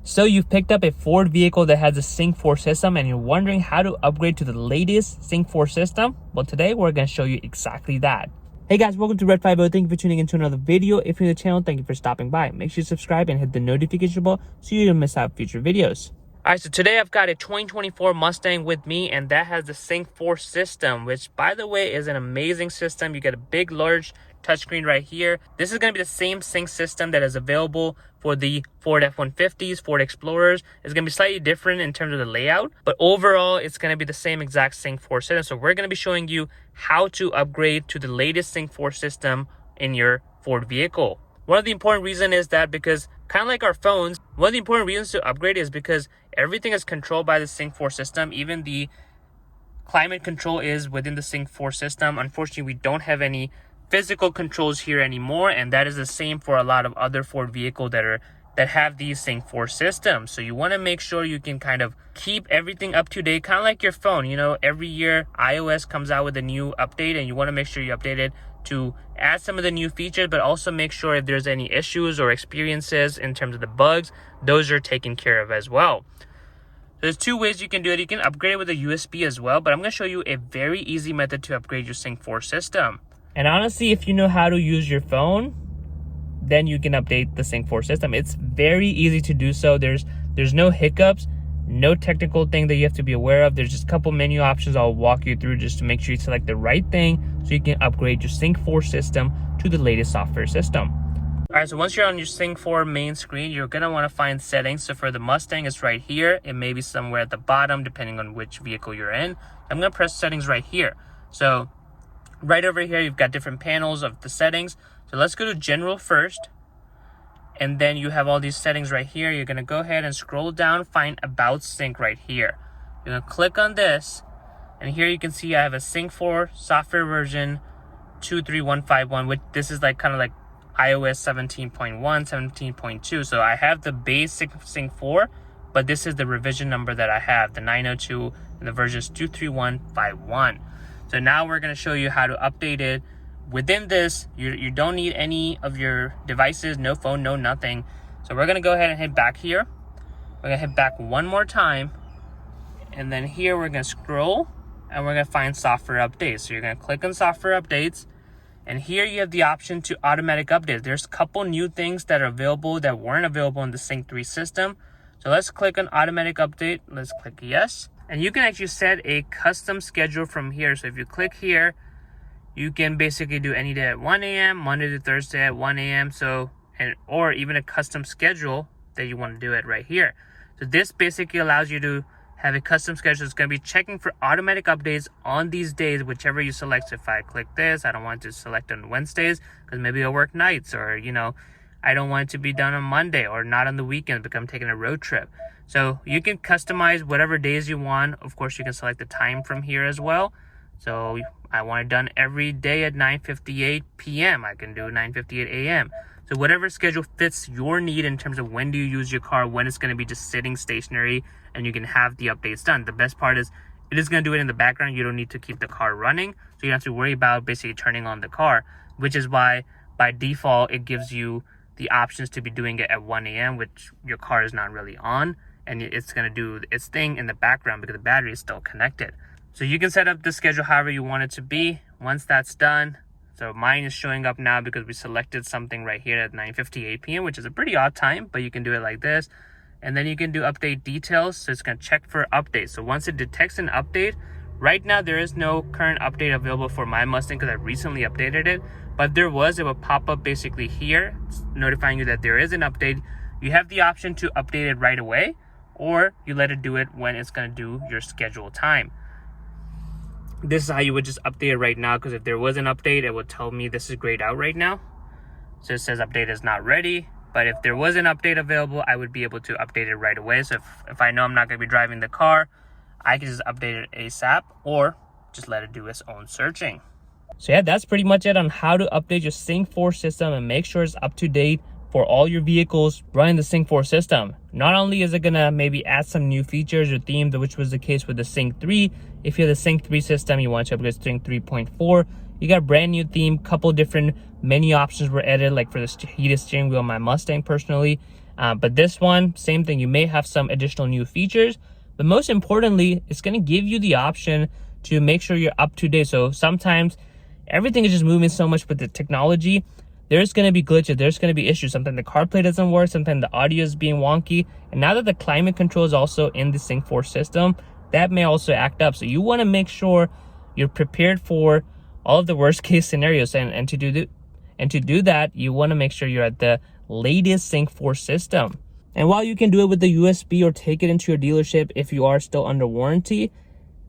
So you've picked up a Ford vehicle that has a Sync 4 system and you're wondering how to upgrade to the latest Sync 4 system? Well, today we're going to show you exactly that. Hey guys, welcome to Red 50. Thank you for tuning into another video. If you're new to the channel, thank you for stopping by. Make sure you subscribe and hit the notification bell so you don't miss out future videos. All right, so today I've got a 2024 Mustang with me, and that has the Sync 4 system, which, by the way, is an amazing system. You get a big, large touchscreen right here. This is going to be the same sync system that is available for the Ford F-150s, Ford Explorers. It's going to be slightly different in terms of the layout, but overall, it's going to be the same exact Sync 4 system. So we're going to be showing you how to upgrade to the latest Sync 4 system in your Ford vehicle. One of the important reasons is that because kind of like our phones, one of the important reasons to upgrade is because everything is controlled by the Sync 4 system. Even the climate control is within the Sync 4 system. Unfortunately, we don't have any physical controls here anymore, and that is the same for a lot of other Ford vehicles that have these Sync 4 systems. So you want to make sure you can kind of keep everything up to date, kind of like your phone. You know, every year iOS comes out with a new update, and you want to make sure you update it to add some of the new features, but also make sure if there's any issues or experiences in terms of the bugs, those are taken care of as well. There's two ways you can do it. You can upgrade it with a USB as well, but I'm going to show you a very easy method to upgrade your Sync 4 system. And honestly, if you know how to use your phone, then you can update the Sync 4 system. It's very easy to do so. There's no hiccups, no technical thing that you have to be aware of. There's just a couple menu options I'll walk you through just to make sure you select the right thing so you can upgrade your Sync 4 system to the latest software system. All right, so once you're on your Sync 4 main screen, you're going to want to find settings. So for the Mustang, it's right here. It may be somewhere at the bottom, depending on which vehicle you're in. I'm going to press settings right here. So right over here, you've got different panels of the settings. So let's go to general first. And then you have all these settings right here. You're going to go ahead and scroll down, find About Sync right here. You're going to click on this. And here you can see I have a Sync 4 software version 23151, which this is like kind of like iOS 17.1, 17.2. So I have the basic Sync 4, but this is the revision number that I have, the 902, and the version is 23151. So now we're going to show you how to update it. Within this, you don't need any of your devices, no phone, no nothing. So we're going to go ahead and hit back here. We're going to hit back one more time. And then here we're going to scroll and we're going to find software updates. So you're going to click on software updates. And here you have the option to automatic update. There's a couple new things that are available that weren't available in the Sync 3 system. So let's click on automatic update. Let's click yes. And you can actually set a custom schedule from here. So if you click here, you can basically do any day at 1 a.m., Monday to Thursday at 1 a.m. Or even a custom schedule that you want to do it right here. So this basically allows you to have a custom schedule. It's going to be checking for automatic updates on these days, whichever you select. So if I click this, I don't want to select on Wednesdays because maybe I'll work nights, or, you know, I don't want it to be done on Monday or not on the weekend because I'm taking a road trip. So you can customize whatever days you want. Of course, you can select the time from here as well. So I want it done every day at 9:58 p.m. I can do 9:58 a.m. So whatever schedule fits your need in terms of when do you use your car, when it's going to be just sitting stationary, and you can have the updates done. The best part is it is going to do it in the background. You don't need to keep the car running. So you don't have to worry about basically turning on the car, which is why by default it gives you the options to be doing it at 1 a.m., which your car is not really on. And it's going to do its thing in the background because the battery is still connected. So you can set up the schedule however you want it to be. Once that's done, so mine is showing up now because we selected something right here at 9:58 p.m., which is a pretty odd time, but you can do it like this. And then you can do update details. So it's going to check for updates. So once it detects an update, right now there is no current update available for my Mustang because I recently updated it. But there was, it will pop up basically here, notifying you that there is an update. You have the option to update it right away, or you let it do it when it's going to do your scheduled time. This is how you would just update it right now, because if there was an update, it would tell me this is grayed out right now. So it says update is not ready. But if there was an update available, I would be able to update it right away. So if I know I'm not going to be driving the car, I can just update it ASAP or just let it do its own searching. So yeah, that's pretty much it on how to update your Sync 4 system and make sure it's up to date for all your vehicles running the Sync 4 system. Not only is it gonna maybe add some new features or themes, which was the case with the Sync 3. If you have the Sync 3 system, you want to upgrade to Sync 3.4. You got a brand new theme, couple different menu options were added, like for the heated steering wheel on my Mustang personally. But this one, same thing. You may have some additional new features, but most importantly, it's going to give you the option to make sure you're up to date. So sometimes everything is just moving so much with the technology. There's going to be glitches. There's going to be issues. Sometimes the CarPlay doesn't work. Sometimes the audio is being wonky. And now that the climate control is also in the Sync 4 system, that may also act up. So you want to make sure you're prepared for all of the worst case scenarios. And to do that, you want to make sure you're at the latest Sync 4 system. And while you can do it with the USB or take it into your dealership if you are still under warranty,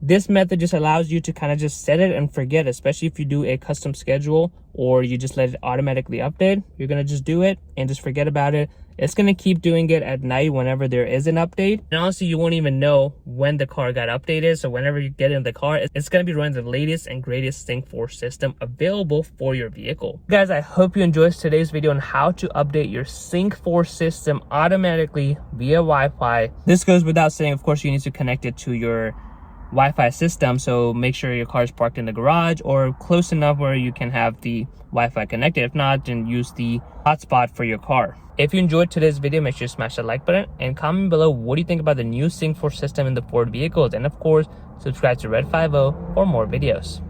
this method just allows you to kind of just set it and forget, especially if you do a custom schedule or you just let it automatically update. You're going to just do it and just forget about it. It's going to keep doing it at night whenever there is an update. And honestly, you won't even know when the car got updated. So whenever you get in the car, it's going to be running the latest and greatest Sync 4 system available for your vehicle. Guys, I hope you enjoyed today's video on how to update your Sync 4 system automatically via Wi-Fi. This goes without saying, of course, you need to connect it to your Wi-Fi system, so make sure your car is parked in the garage or close enough where you can have the Wi-Fi connected. If not, then use the hotspot for your car. If you enjoyed today's video, make sure you smash the like button and comment below what do you think about the new Sync 4 system in the Ford vehicles, and of course subscribe to Red 50 for more videos.